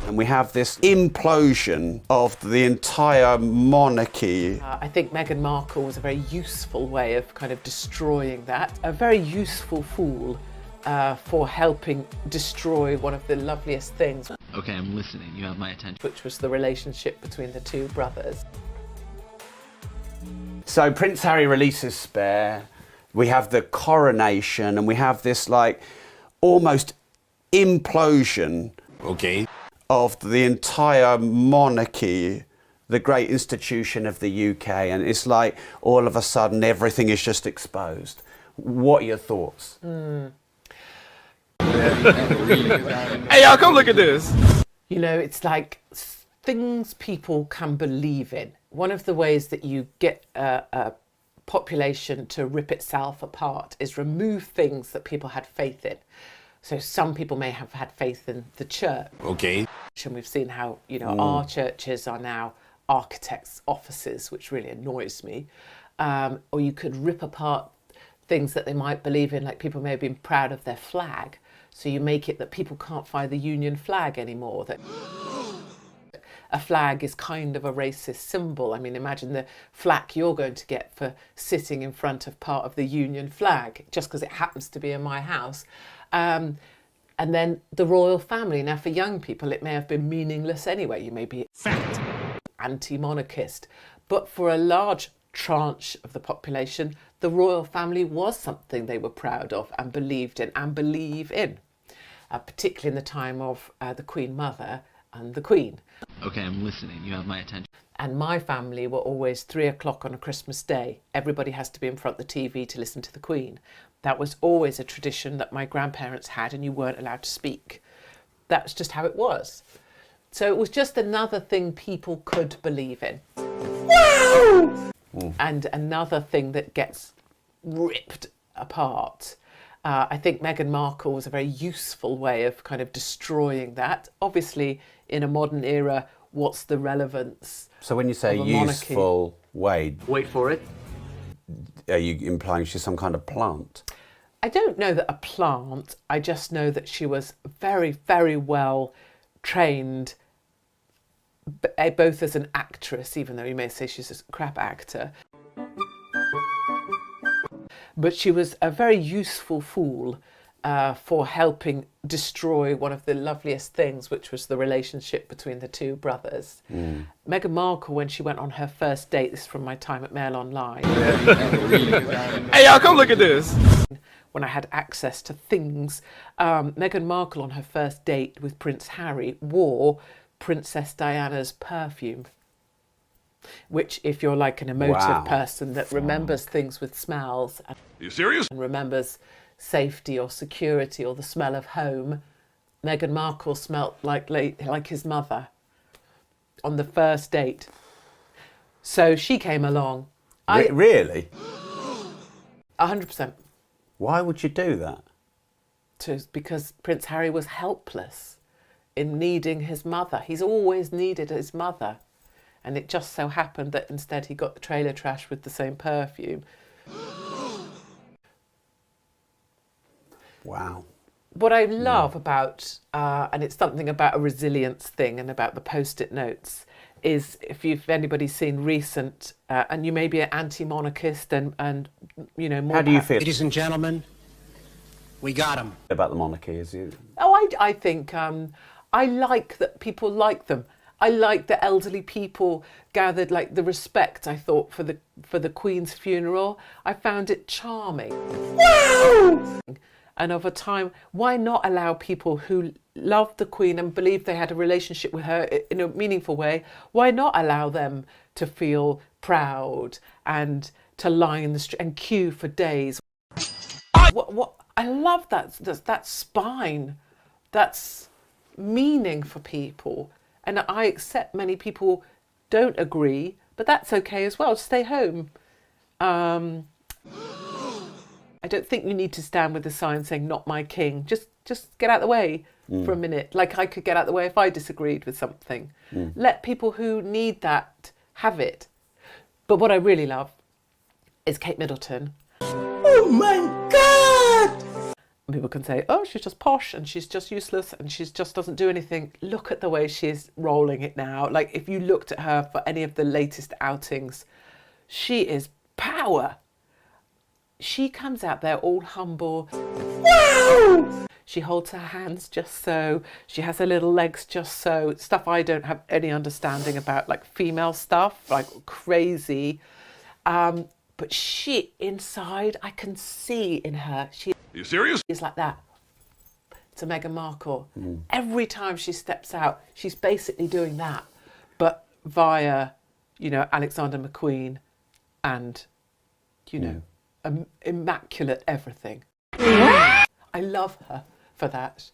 And we have this implosion of the entire monarchy. I think Meghan Markle was a very useful way of kind of destroying that. A very useful fool for helping destroy one of the loveliest things. Okay, I'm listening. You have my attention. Which was the relationship between the two brothers. So Prince Harry releases Spare. We have the coronation, and we have this like almost implosion of the entire monarchy, the great institution of the UK, and it's like all of a sudden everything is just exposed. What are your thoughts? Hey y'all, come look at this. You know, it's like things people can believe in. One of the ways that you get a population to rip itself apart is remove things that people had faith in. So some people may have had faith in the church. Okay. And we've seen how, you know, our churches are now architects' offices, which really annoys me. Or you could rip apart things that they might believe in, like people may have been proud of their flag. So you make it that people can't fly the Union flag anymore. That a flag is kind of a racist symbol. I mean, imagine the flack you're going to get for sitting in front of part of the Union flag, just because it happens to be in my house. And then the royal family. Now, for young people, it may have been meaningless anyway. You may be fat, anti-monarchist. But for a large tranche of the population, the royal family was something they were proud of and believed in and believe in, particularly in the time of the Queen Mother and the Queen. Okay, I'm listening. You have my attention. And my family were always 3 o'clock on a Christmas day. Everybody has to be in front of the TV to listen to the Queen. That was always a tradition that my grandparents had, and you weren't allowed to speak. That's just how it was. So it was just another thing people could believe in. Wow! And another thing that gets ripped apart. I think Meghan Markle was a very useful way of kind of destroying that. Obviously, in a modern era, what's the relevance? So when you say useful way, wait for it. Are you implying she's some kind of plant? I don't know that a plant. I just know that she was very, very well trained, both as an actress, even though you may say she's a crap actor. But she was a very useful fool for helping destroy one of the loveliest things, which was the relationship between the two brothers. Meghan Markle, when she went on her first date, this is from my time at Mail Online. Hey y'all, come look at this. When I had access to things, Meghan Markle on her first date with Prince Harry wore Princess Diana's perfume. Which, if you're like an emotive person that remembers things with smells, Are you serious? and remembers safety or security or the smell of home, Meghan Markle smelt like his mother on the first date. So she came along. Really? 100%. Why would you do that? Because Prince Harry was helpless in needing his mother. He's always needed his mother. And it just so happened that instead he got the trailer trash with the same perfume. Wow. What I love about, and it's something about a resilience thing and about the post-it notes, is if anybody's seen recent, and you may be an anti-monarchist and you know, more... How do you feel? Ladies and gentlemen, we got him. About the monarchy, is you? Oh, I think I like that people like them. I like the elderly people gathered, like the respect I thought for the Queen's funeral. I found it charming. Wow! And of a time, why not allow people who loved the Queen and believed they had a relationship with her in a meaningful way, why not allow them to feel proud and to lie in the street and queue for days? What I love that spine. That's meaning for people. And I accept many people don't agree, but that's okay as well. Stay home. I don't think you need to stand with a sign saying, "Not my king." Just get out of the way for a minute. Like I could get out of the way if I disagreed with something. Let people who need that have it. But what I really love is Kate Middleton. Oh my God! People can say, oh, she's just posh and she's just useless and she just doesn't do anything. Look at the way she's rolling it now. Like, if you looked at her for any of the latest outings, she is power. She comes out there all humble. Woo! She holds her hands just so. She has her little legs just so. Stuff I don't have any understanding about, like female stuff, like crazy. But she, inside, I can see in her. She Are you serious? is like that to Meghan Markle. Every time she steps out, she's basically doing that, but via, you know, Alexander McQueen and, you know, immaculate everything. I love her for that.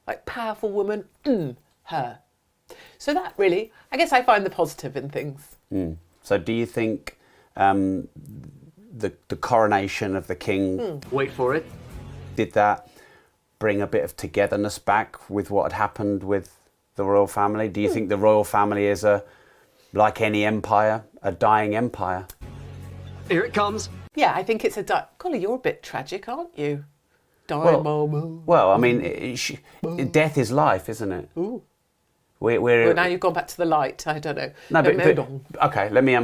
Like, powerful woman, her. So that really, I guess I find the positive in things. So do you think the coronation of the king, Wait for it. did that bring a bit of togetherness back with what had happened with the royal family? Do you think the royal family is like any empire, a dying empire? Here it comes. Yeah, I think it's Golly, you're a bit tragic, aren't you? Dying moment. Well, I mean, death is life, isn't it? Ooh. We're Well, now you've gone back to the light. I don't know. no, but okay. Let me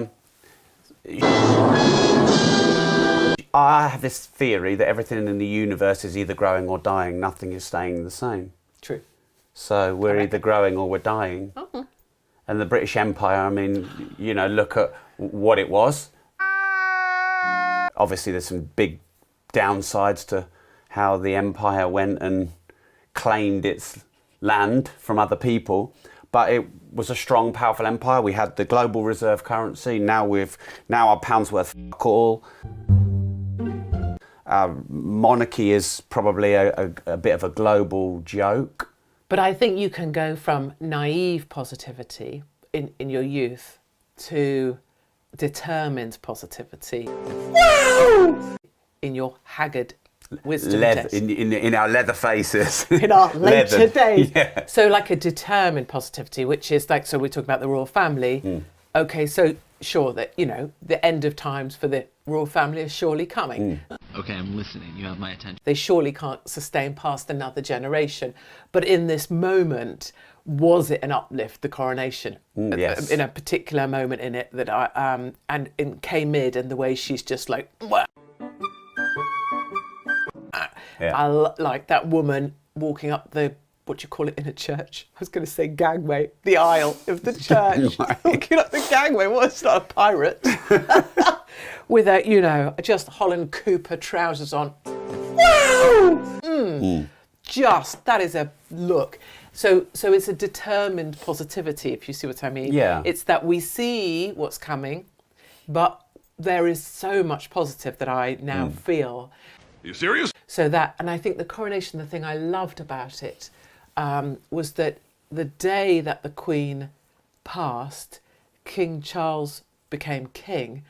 I have this theory that everything in the universe is either growing or dying. Nothing is staying the same. True. So we're either growing or we're dying. And the British Empire, I mean, you know, look at what it was. Obviously, there's some big downsides to how the empire went and claimed its land from other people. But it was a strong, powerful empire. We had the global reserve currency. Now our pound's worth fuck all. Monarchy is probably a bit of a global joke. But I think you can go from naive positivity in your youth to determined positivity in your haggard wisdom days. In our leather faces. In our later Leathered. days. Yeah. So like a determined positivity, which is like, so we talk about the royal family. Okay, so sure that, you know, the end of times for the royal family is surely coming. Okay, I'm listening. You have my attention. They surely can't sustain past another generation. But in this moment, was it an uplift, the coronation? Yes. In a particular moment in it that and in came mid and the way she's just like, "Wah." I like that woman walking up the, what do you call it in a church? I was going to say gangway, the aisle of the church. Walking up the gangway, well, it's not a pirate. With a, you know, just Holland Cooper trousers on. Just, that is a look. So it's a determined positivity, if you see what I mean. Yeah. It's that we see what's coming, but there is so much positive that I now feel. Are you serious? So that, and I think the coronation, the thing I loved about it was that the day that the Queen passed, King Charles became king,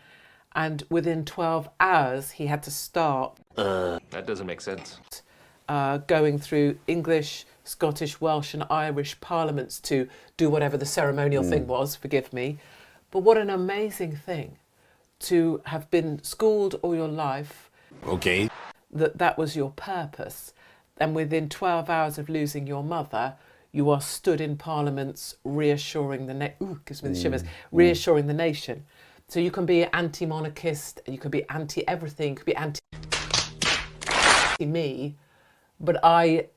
and within 12 hours he had to start That doesn't make sense. going through English, Scottish, Welsh and Irish parliaments to do whatever the ceremonial thing was, forgive me. But what an amazing thing to have been schooled all your life. Okay. That was your purpose. And within 12 hours of losing your mother, you are stood in parliaments reassuring the gives me the shivers, reassuring the nation. So you can be anti-monarchist, you could be anti-everything, you could be anti-me, but I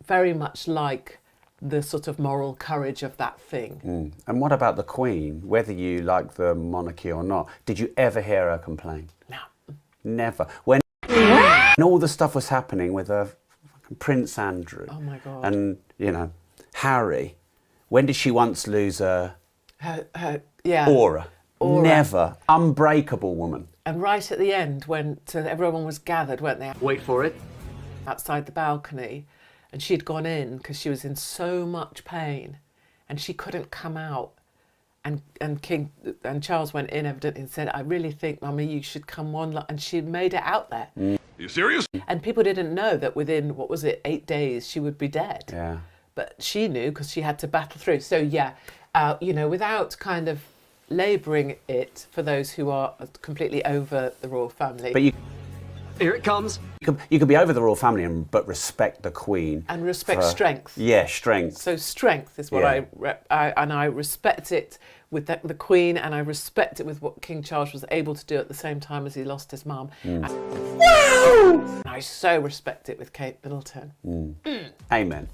very much like the sort of moral courage of that thing. And what about the Queen? Whether you like the monarchy or not, did you ever hear her complain? No. Never. When all the stuff was happening with Prince Andrew, Oh my God. and you know Harry, when did she once lose her Yeah. aura? Aura. Never. Unbreakable woman. And right at the end, when everyone was gathered, weren't they? Wait for it. Outside the balcony, and she'd gone in because she was in so much pain and she couldn't come out, and Charles went in evidently and said, I really think, Mummy, you should come on, and she made it out there. Are you serious? And people didn't know that within, 8 days she would be dead. Yeah. But she knew because she had to battle through. So yeah, without kind of labouring it for those who are completely over the royal family. But you Here it comes. You could be over the royal family but respect the Queen. And respect for- strength. Yeah, strength. So strength is what Yeah. I respect it with the Queen, and I respect it with what King Charles was able to do at the same time as he lost his mum. And I so respect it with Kate Middleton. Amen.